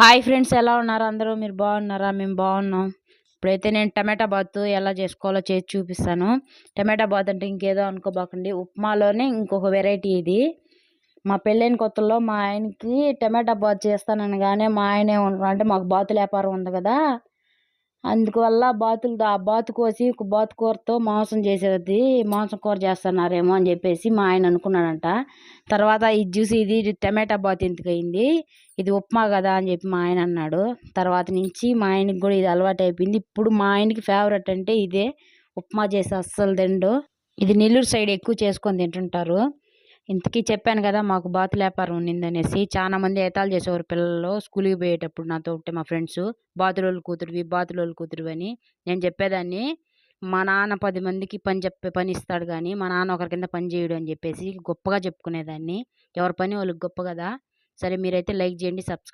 Hi friends, ఎలా ఉన్నారు అందరూ? మీరు బాగున్నారా? మేము బాగున్నాం. ఇప్పుడైతే నేను టమాటా బాత్ ఎలా చేసుకోవాలో చేసి చూపిస్తాను. టమాటా బాత్ అంటే ఇంకేదో అనుకోబాకండి, ఉప్మాలోనే ఇంకొక వెరైటీ ఇది. మా పెళ్ళైన కొత్తల్లో మా ఆయనకి టమాటా బాత్ చేస్తాననగానే మా ఆయనే అంటే మాకు బాతుల వ్యాపారం ఉంది కదా, అందువల్ల బాతు కోసి బాతు కూరతో మాంసం చేసేది, మాంసం కూర చేస్తున్నారేమో అని చెప్పేసి మా ఆయన అనుకున్నాడంట. తర్వాత ఇది చూసి ఇది టమాటా బాత్ ఎందుకు అయింది, ఇది ఉప్మా కదా అని చెప్పి మా ఆయన అన్నాడు. తర్వాత నుంచి మా ఆయనకి కూడా ఇది అలవాటు అయిపోయింది. ఇప్పుడు మా ఆయనకి ఫేవరెట్ అంటే ఇదే. ఉప్మా చేసి అస్సలు తిండు. ఇది నెల్లూరు సైడ్ ఎక్కువ చేసుకొని తింటుంటారు. ఇంతకీ చెప్పాను కదా మాకు బాతుల వ్యాపారం ఉన్నిందనేసి. చాలా మంది ఏతాలు చేసేవారు పిల్లలు స్కూల్కి పోయేటప్పుడు నాతో ఉంటే, మా ఫ్రెండ్స్, బాతులోళ్ళు కూతురువి అని. నేను చెప్పేదాన్ని, మా నాన్న 10 మందికి పని ఇస్తాడు కానీ మా నాన్న ఒకరి కింద పని చేయడు అని చెప్పేసి గొప్పగా చెప్పుకునేదాన్ని. ఎవరి పని వాళ్ళకి గొప్ప కదా. సరే, మీరైతే లైక్ చేయండి, సబ్స్క్రైబ్